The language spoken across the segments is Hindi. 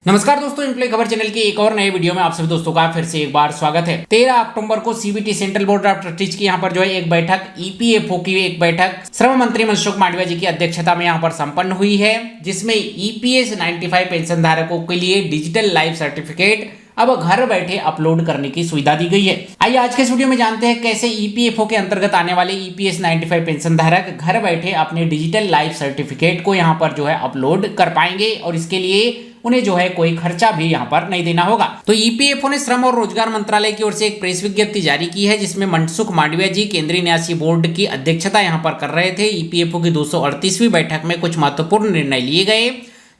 नमस्कार दोस्तों, एम्प्लॉय खबर चैनल के एक और नए वीडियो में आप सभी दोस्तों का फिर से एक बार स्वागत है। 13 अक्टूबर को CBT central board of trustees की यहाँ पर जो है एक बैठक, ईपीएफओ की एक बैठक श्रम मंत्री मनसुख मांडविया जी की अध्यक्षता में यहाँ पर संपन्न हुई है, जिसमें ईपीएस 95 पेंशन धारकों के लिए डिजिटल लाइफ सर्टिफिकेट अब घर बैठे अपलोड करने की सुविधा दी गई है। आइए आज के इस वीडियो में जानते हैं कैसे ईपीएफओ के अंतर्गत आने वाले ईपीएस 95 पेंशन धारक घर बैठे अपने डिजिटल लाइफ सर्टिफिकेट को यहाँ पर जो है अपलोड कर पाएंगे और इसके लिए उन्हें जो है कोई खर्चा भी यहाँ पर नहीं देना होगा। तो ईपीएफओ ने श्रम और रोजगार मंत्रालय की ओर से एक प्रेस विज्ञप्ति जारी की है, जिसमें मनसुख मांडविया जी केंद्रीय न्यासी बोर्ड की अध्यक्षता यहाँ पर कर रहे थे। ईपीएफओ की 238वीं बैठक में कुछ महत्वपूर्ण निर्णय लिए गए,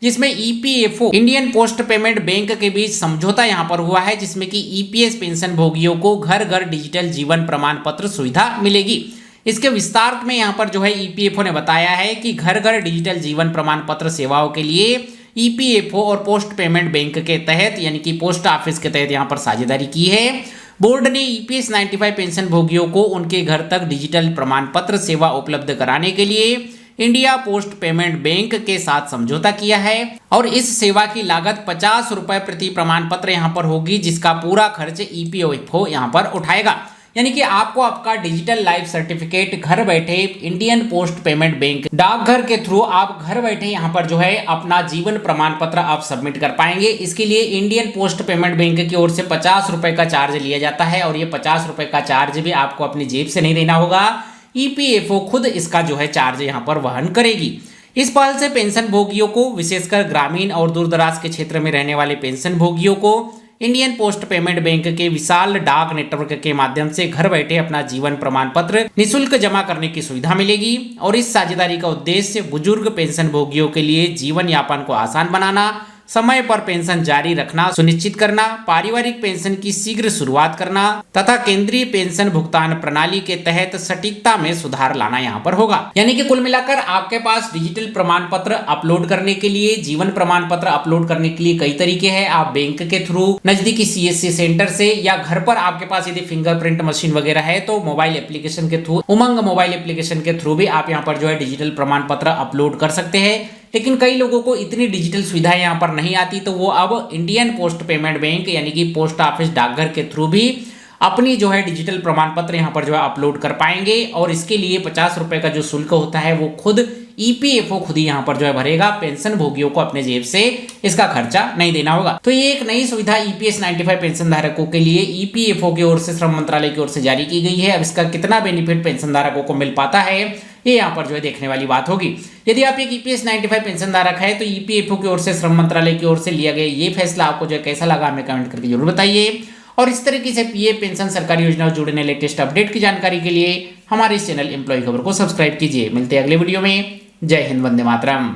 जिसमें EPFO Indian post payment bank के बीच समझौता यहाँ पर हुआ है, जिसमें कि ईपीएस पेंशन भोगियों को घर घर डिजिटल जीवन प्रमाण पत्र सुविधा मिलेगी। इसके विस्तार में यहाँ पर जो है ईपीएफओ ने बताया है कि घर घर डिजिटल जीवन प्रमाण पत्र सेवाओं के लिए ईपीएफओ और पोस्ट पेमेंट बैंक के तहत यानी कि पोस्ट ऑफिस के तहत यहाँ पर साझेदारी की है। बोर्ड ने ईपीएस 95 पेंशन भोगियों को उनके घर तक डिजिटल प्रमाण पत्र सेवा उपलब्ध कराने के लिए इंडिया पोस्ट पेमेंट बैंक के साथ समझौता किया है और इस सेवा की लागत 50 रुपए प्रति प्रमाण पत्र यहाँ पर होगी, जिसका पूरा खर्च ईपीएफओ यहाँ पर उठाएगा। यानी कि आपको आपका डिजिटल लाइफ सर्टिफिकेट घर बैठे इंडियन पोस्ट पेमेंट बैंक डाकघर के थ्रू आप घर बैठे यहाँ पर जो है अपना जीवन प्रमाण पत्र आप सबमिट कर पाएंगे। इसके लिए इंडियन पोस्ट पेमेंट बैंक की ओर से 50 रुपए का चार्ज लिया जाता है और ये 50 रुपए का चार्ज भी आपको अपनी जेब से नहीं देना होगा। ईपीएफओ खुद इसका जो है चार्ज यहाँ पर वहन करेगी। इस पहल से पेंशन भोगियों को, विशेषकर ग्रामीण और दूर दराज के क्षेत्र में रहने वाले पेंशन भोगियों को इंडियन पोस्ट पेमेंट बैंक के विशाल डाक नेटवर्क के माध्यम से घर बैठे अपना जीवन प्रमाण पत्र निःशुल्क जमा करने की सुविधा मिलेगी और इस साझेदारी का उद्देश्य बुजुर्ग पेंशन भोगियों के लिए जीवन यापन को आसान बनाना, समय पर पेंशन जारी रखना सुनिश्चित करना, पारिवारिक पेंशन की शीघ्र शुरुआत करना तथा केंद्रीय पेंशन भुगतान प्रणाली के तहत सटीकता में सुधार लाना यहाँ पर होगा। यानी कि कुल मिलाकर आपके पास डिजिटल प्रमाण पत्र अपलोड करने के लिए, जीवन प्रमाण पत्र अपलोड करने के लिए कई तरीके हैं। आप बैंक के थ्रू, नजदीकी सीएससी सेंटर से, या घर पर आपके पास यदि फिंगरप्रिंट मशीन वगैरह है तो मोबाइल एप्लीकेशन के थ्रू, उमंग मोबाइल एप्लीकेशन के थ्रू भी आप यहाँ पर जो है डिजिटल प्रमाण पत्र अपलोड कर सकते हैं। लेकिन कई लोगों को इतनी डिजिटल सुविधाएं यहाँ पर नहीं आती, तो वो अब इंडियन पोस्ट पेमेंट बैंक यानी कि पोस्ट ऑफिस डाकघर के थ्रू भी अपनी जो है डिजिटल प्रमाण पत्र यहाँ पर जो है अपलोड कर पाएंगे और इसके लिए 50 रुपए का जो शुल्क होता है वो खुद ईपीएफओ खुद ही यहाँ पर जो है भरेगा। पेंशन भोगियों को अपने जेब से इसका खर्चा नहीं देना होगा। तो ये एक नई सुविधा ईपीएस 95 पेंशन धारकों के लिए ईपीएफओ की ओर से, श्रम मंत्रालय की ओर से जारी की गई है। अब इसका कितना बेनिफिट पेंशन धारकों को मिल पाता है, ये यहाँ पर जो है देखने वाली बात होगी। यदि आप एक ईपीएस 95 पेंशन धारक है तो ईपीएफओ की ओर से, श्रम मंत्रालय की ओर से लिया गया ये फैसला आपको जो है कैसा लगा, हमें कमेंट करके जरूर बताइए। और इस तरीके से पीएफ पेंशन सरकारी योजनाओं जुड़ने लेटेस्ट अपडेट की जानकारी के लिए हमारे इस चैनल एम्प्लॉय खबर को सब्सक्राइब कीजिए। मिलते हैं अगले वीडियो में। जय हिंद, वंदे मातरम।